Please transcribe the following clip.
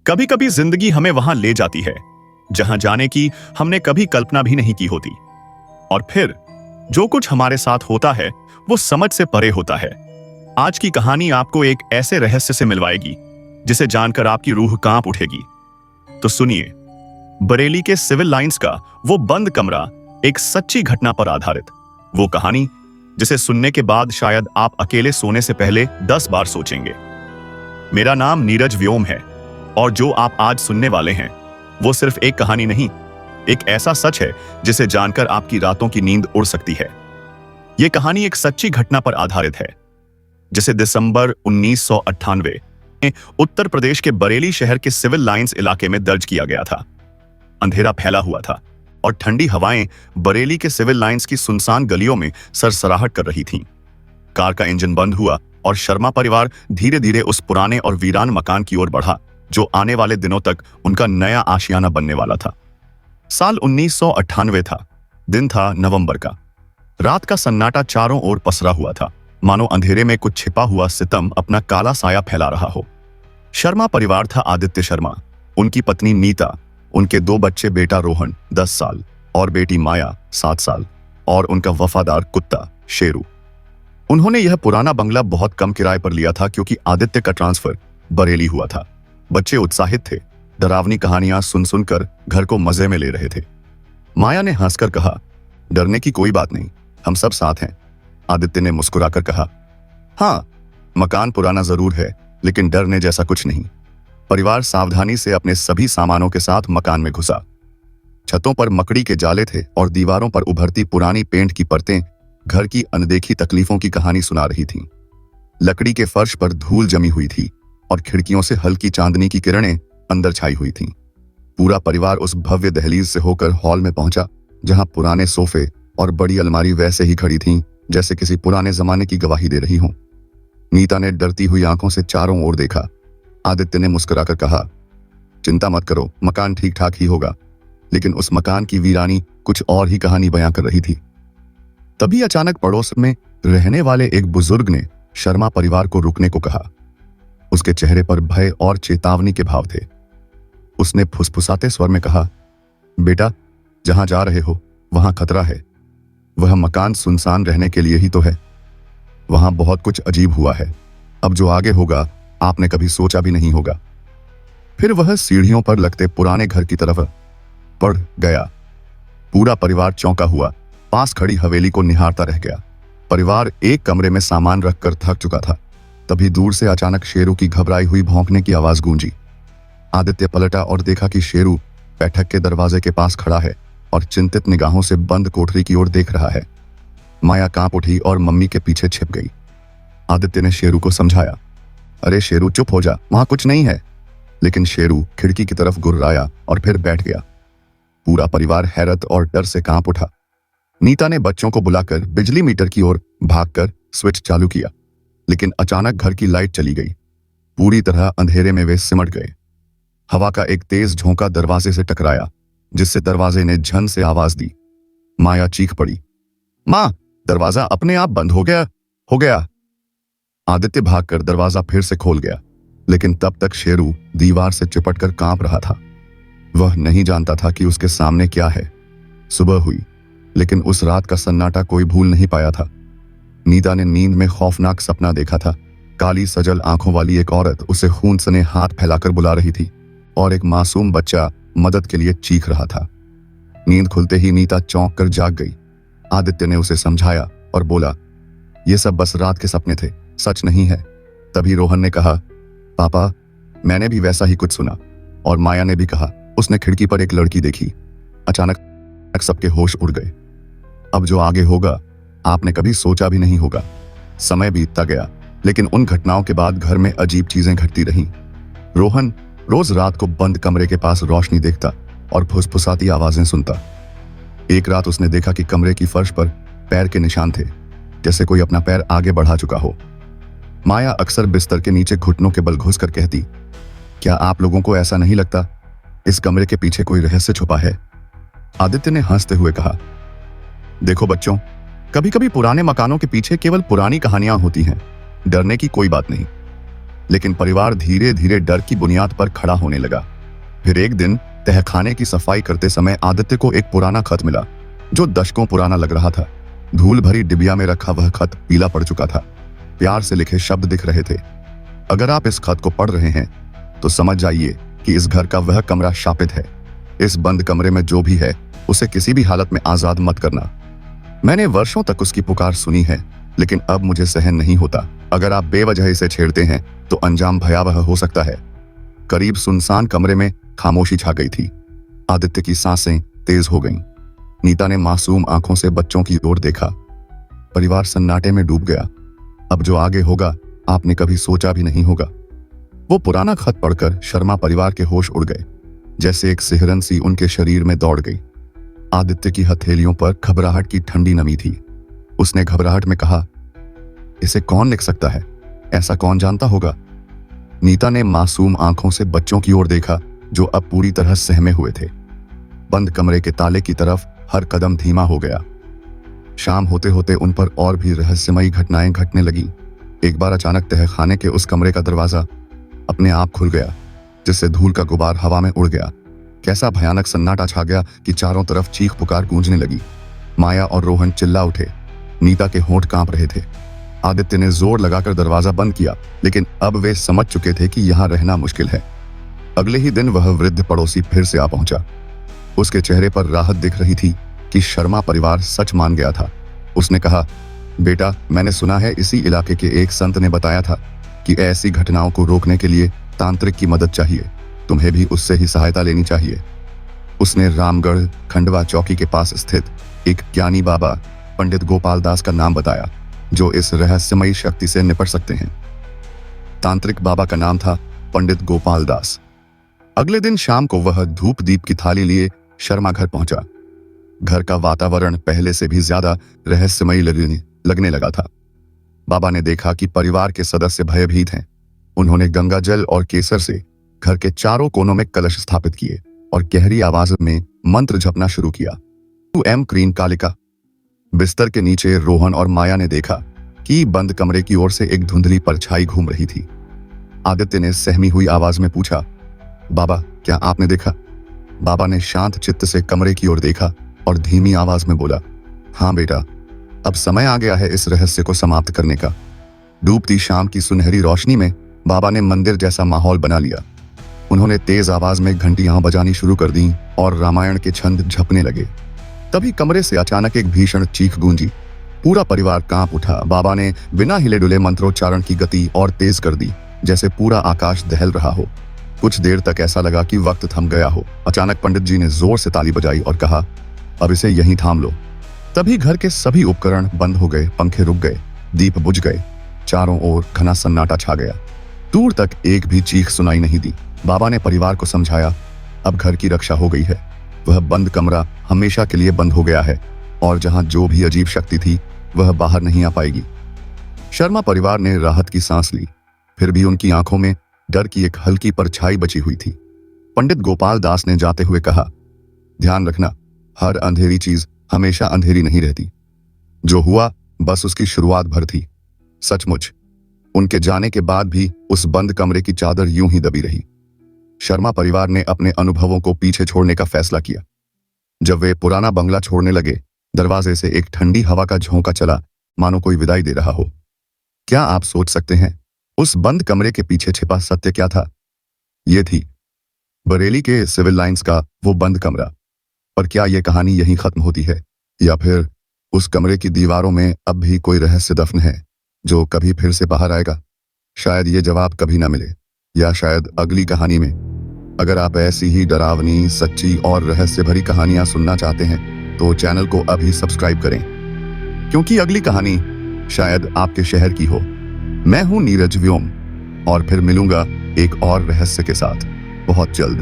कभी कभी जिंदगी हमें वहां ले जाती है जहां जाने की हमने कभी कल्पना भी नहीं की होती। और फिर जो कुछ हमारे साथ होता है वो समझ से परे होता है। आज की कहानी आपको एक ऐसे रहस्य से मिलवाएगी जिसे जानकर आपकी रूह कांप उठेगी। तो सुनिए, बरेली के सिविल लाइंस का वो बंद कमरा, एक सच्ची घटना पर आधारित वो कहानी जिसे सुनने के बाद शायद आप अकेले सोने से पहले 10 बार सोचेंगे। मेरा नाम नीरज व्योम है और जो आप आज सुनने वाले हैं वो सिर्फ एक कहानी नहीं, एक ऐसा सच है जिसे जानकर आपकी रातों की नींद उड़ सकती है। यह कहानी एक सच्ची घटना पर आधारित है जिसे दिसंबर 1998 में उत्तर प्रदेश के बरेली शहर के सिविल लाइंस इलाके में दर्ज किया गया था। अंधेरा फैला हुआ था और ठंडी हवाएं बरेली के सिविल लाइंस की सुनसान गलियों में सरसराहट कर रही थीं। कार का इंजन बंद हुआ और शर्मा परिवार धीरे धीरे उस पुराने और वीरान मकान की ओर बढ़ा जो आने वाले दिनों तक उनका नया आशियाना बनने वाला था। साल 1998 था। दिन था नवंबर का। रात का सन्नाटा चारों ओर पसरा हुआ था, मानो अंधेरे में कुछ छिपा हुआ सितम अपना काला साया फैला रहा हो। शर्मा परिवार था आदित्य शर्मा, उनकी पत्नी नीता, उनके 2 बच्चे, बेटा रोहन 10 साल और बेटी माया 7 साल और उनका वफादार कुत्ता शेरू। उन्होंने यह पुराना बंगला बहुत कम किराए पर लिया था क्योंकि आदित्य का ट्रांसफर बरेली हुआ था। बच्चे उत्साहित थे, डरावनी कहानियां सुन सुनकर घर को मजे में ले रहे थे। माया ने हंसकर कहा, डरने की कोई बात नहीं, हम सब साथ हैं। आदित्य ने मुस्कुराकर कहा, हाँ, मकान पुराना जरूर है लेकिन डरने जैसा कुछ नहीं। परिवार सावधानी से अपने सभी सामानों के साथ मकान में घुसा। छतों पर मकड़ी के जाले थे और दीवारों पर उभरती पुरानी पेंट की परतें घर की अनदेखी तकलीफों की कहानी सुना रही थीं। लकड़ी के फर्श पर धूल जमी हुई थी और खिड़कियों से हल्की चांदनी की किरणें अंदर छाई हुई थीं। पूरा परिवार उस भव्य दहलीज से होकर हॉल में पहुंचा जहां पुराने सोफे और बड़ी अलमारी वैसे ही खड़ी थीं जैसे किसी पुराने जमाने की गवाही दे रही हों। नीता ने डरती हुई आंखों से चारों ओर देखा। आदित्य ने मुस्कुराकर कहा, चिंता मत करो, मकान ठीक ठाक ही होगा। लेकिन उस मकान की वीरानी कुछ और ही कहानी बयां कर रही थी। तभी अचानक पड़ोस में रहने वाले एक बुजुर्ग ने शर्मा परिवार को रुकने को कहा। उसके चेहरे पर भय और चेतावनी के भाव थे। उसने फुसफुसाते स्वर में कहा, बेटा, जहां जा रहे हो वहां खतरा है। वह मकान सुनसान रहने के लिए ही तो है। वहां बहुत कुछ अजीब हुआ है। अब जो आगे होगा आपने कभी सोचा भी नहीं होगा। फिर वह सीढ़ियों पर लगते पुराने घर की तरफ बढ़ गया। पूरा परिवार चौंका हुआ, पास खड़ी हवेली को निहारता रह गया। परिवार एक कमरे में सामान रखकर थक चुका था। तभी दूर से अचानक शेरू की घबराई हुई भौंकने की आवाज गूंजी। आदित्य पलटा और देखा कि शेरू बैठक के दरवाजे के पास खड़ा है और चिंतित निगाहों से बंद कोठरी की ओर देख रहा है। माया कांप उठी और मम्मी के पीछे छिप गई। आदित्य ने शेरू को समझाया, अरे शेरू, चुप हो जा, वहां कुछ नहीं है। लेकिन शेरू खिड़की की तरफ गुर्राया और फिर बैठ गया। पूरा परिवार हैरत और डर से कांप उठा। नीता ने बच्चों को बुलाकर बिजली मीटर की ओर भागकर स्विच चालू किया, लेकिन अचानक घर की लाइट चली गई। पूरी तरह अंधेरे में वे सिमट गए। हवा का एक तेज झोंका दरवाजे से टकराया जिससे दरवाजे ने झन से आवाज दी। माया चीख पड़ी, मां, दरवाजा अपने आप बंद हो गया। आदित्य भागकर दरवाजा फिर से खोल गया, लेकिन तब तक शेरू दीवार से चिपटकर कांप रहा था। वह नहीं जानता था कि उसके सामने क्या है। सुबह हुई, लेकिन उस रात का सन्नाटा कोई भूल नहीं पाया था। नीता ने नींद में खौफनाक सपना देखा था। काली सजल आंखों वाली एक औरत उसे खून सने हाथ फैलाकर बुला रही थी और एक मासूम बच्चा मदद के लिए चीख रहा था। नींद खुलते ही नीता चौंक कर जाग गई। आदित्य ने उसे समझाया और बोला, यह सब बस रात के सपने थे, सच नहीं है। तभी रोहन ने कहा, पापा, मैंने भी वैसा ही कुछ सुना। और माया ने भी कहा, उसने खिड़की पर एक लड़की देखी। अचानक सबके होश उड़ गए। अब जो आगे होगा आपने कभी सोचा भी नहीं होगा। समय बीतता गया, लेकिन उन घटनाओं के बाद घर में अजीब चीजें घटती रहीं। रोहन रोज रात को बंद कमरे के पास रोशनी देखता और फुसफुसाती आवाजें सुनता। एक रात उसने देखा कि कमरे की फर्श पर पैर के निशान थे, जैसे कोई अपना पैर आगे बढ़ा चुका हो। माया अक्सर बिस्तर के नीचे घुटनों के बल घुसकर कहती, क्या आप लोगों को ऐसा नहीं लगता इस कमरे के पीछे कोई रहस्य छुपा है? आदित्य ने हंसते हुए कहा, देखो बच्चों, कभी कभी पुराने मकानों के पीछे केवल पुरानी कहानियां होती हैं, डरने की कोई बात नहीं। लेकिन परिवार धीरे धीरे डर की बुनियाद पर खड़ा होने लगा। फिर एक दिन तहखाने की सफाई करते समय आदित्य को एक पुराना खत मिला जो दशकों पुराना लग रहा था। धूल भरी डिबिया में रखा वह खत पीला पड़ चुका था। प्यार से लिखे शब्द दिख रहे थे। अगर आप इस खत को पढ़ रहे हैं तो समझ जाइए कि इस घर का वह कमरा शापित है। इस बंद कमरे में जो भी है उसे किसी भी हालत में आजाद मत करना। मैंने वर्षों तक उसकी पुकार सुनी है, लेकिन अब मुझे सहन नहीं होता। अगर आप बेवजह इसे छेड़ते हैं तो अंजाम भयावह हो सकता है। करीब सुनसान कमरे में खामोशी छा गई थी। आदित्य की सांसें तेज हो गईं। नीता ने मासूम आंखों से बच्चों की ओर देखा। परिवार सन्नाटे में डूब गया। अब जो आगे होगा आपने कभी सोचा भी नहीं होगा। वो पुराना खत पढ़कर शर्मा परिवार के होश उड़ गए। जैसे एक सिहरन सी उनके शरीर में दौड़ गई। आदित्य की हथेलियों पर घबराहट की ठंडी नमी थी। उसने घबराहट में कहा, इसे कौन लिख सकता है? ऐसा कौन जानता होगा? नीता ने मासूम आंखों से बच्चों की ओर देखा जो अब पूरी तरह सहमे हुए थे। बंद कमरे के ताले की तरफ हर कदम धीमा हो गया। शाम होते होते उन पर और भी रहस्यमयी घटनाएं घटने लगी। एक बार अचानक तहखाने के उस कमरे का दरवाजा अपने आप खुल गया, जिससे धूल का गुबार हवा में उड़ गया। कैसा भयानक सन्नाटा छा गया कि चारों तरफ चीख पुकार गूंजने लगी। माया और रोहन चिल्ला उठे। नीता के होंठ कांप रहे थे। आदित्य ने जोर लगाकर दरवाजा बंद किया, लेकिन अब वे समझ चुके थे कि यहाँ रहना मुश्किल है। अगले ही दिन वह वृद्ध पड़ोसी फिर से आ पहुंचा। उसके चेहरे पर राहत दिख रही थी कि शर्मा परिवार सच मान गया था। उसने कहा, बेटा, मैंने सुना है इसी इलाके के एक संत ने बताया था कि ऐसी घटनाओं को रोकने के लिए तांत्रिक की मदद चाहिए। तुम्हें भी उससे ही सहायता लेनी चाहिए। उसने रामगढ़ खंडवा चौकी के पास स्थित एक ज्ञानी बाबा पंडित गोपाल दास का नाम बताया, जो इस रहस्यमयी शक्ति से निपट सकते हैं। तांत्रिक बाबा का नाम था पंडित गोपाल दास। अगले दिन शाम को वह धूप दीप की थाली लिए शर्मा घर पहुंचा। घर का वातावरण पहले से भी ज्यादा रहस्यमयी लगने लगा था। बाबा ने देखा कि परिवार के सदस्य भयभीत हैं। उन्होंने गंगा जल और केसर से घर के चारों कोनों में कलश स्थापित किए और गहरी आवाज में मंत्र जपना शुरू किया। तू एम क्रीम कालिका। बिस्तर के नीचे रोहन और माया ने देखा कि बंद कमरे की ओर से एक धुंधली परछाई घूम रही थी। आदित्य ने सहमी हुई आवाज में पूछा, बाबा, क्या आपने देखा? बाबा ने शांत चित्त से कमरे की ओर देखा और धीमी आवाज में बोला, हाँ बेटा, अब समय आ गया है इस रहस्य को समाप्त करने का। डूबती शाम की सुनहरी रोशनी में बाबा ने मंदिर जैसा माहौल बना लिया। उन्होंने तेज आवाज में घंटियां बजानी शुरू कर दी और रामायण के छंद झपने लगे। तभी कमरे से अचानक एक भीषण चीख गूंजी। पूरा परिवार कांप उठा। बाबा ने बिना हिले डुले मंत्रोच्चारण की गति और तेज कर दी, जैसे पूरा आकाश दहल रहा हो। कुछ देर तक ऐसा लगा कि वक्त थम गया हो। अचानक पंडित जी ने जोर से ताली बजाई और कहा, अब इसे यहीं थाम लो। तभी घर के सभी उपकरण बंद हो गए, पंखे रुक गए, दीप बुझ गए। चारों ओर घना सन्नाटा छा गया। दूर तक एक भी चीख सुनाई नहीं दी। बाबा ने परिवार को समझाया, अब घर की रक्षा हो गई है। वह बंद कमरा हमेशा के लिए बंद हो गया है और जहां जो भी अजीब शक्ति थी वह बाहर नहीं आ पाएगी। शर्मा परिवार ने राहत की सांस ली। फिर भी उनकी आंखों में डर की एक हल्की परछाई बची हुई थी। पंडित गोपाल दास ने जाते हुए कहा, ध्यान रखना, हर अंधेरी चीज हमेशा अंधेरी नहीं रहती। जो हुआ बस उसकी शुरुआत भर थी। सचमुच उनके जाने के बाद भी उस बंद कमरे की चादर यूं ही दबी रही। शर्मा परिवार ने अपने अनुभवों को पीछे छोड़ने का फैसला किया। जब वे पुराना बंगला छोड़ने लगे, दरवाजे से एक ठंडी हवा का झोंका चला, मानो कोई विदाई दे रहा हो। क्या आप सोच सकते हैं उस बंद कमरे के पीछे छिपा सत्य क्या था? ये थी बरेली के सिविल लाइंस का वो बंद कमरा। पर क्या यह कहानी यहीं खत्म होती है, या फिर उस कमरे की दीवारों में अब भी कोई रहस्य दफन है जो कभी फिर से बाहर आएगा? शायद ये जवाब कभी ना मिले, या शायद अगली कहानी में। अगर आप ऐसी ही डरावनी, सच्ची और रहस्य भरी कहानियां सुनना चाहते हैं तो चैनल को अभी सब्सक्राइब करें, क्योंकि अगली कहानी शायद आपके शहर की हो। मैं हूं नीरज व्योम और फिर मिलूंगा एक और रहस्य के साथ बहुत जल्द।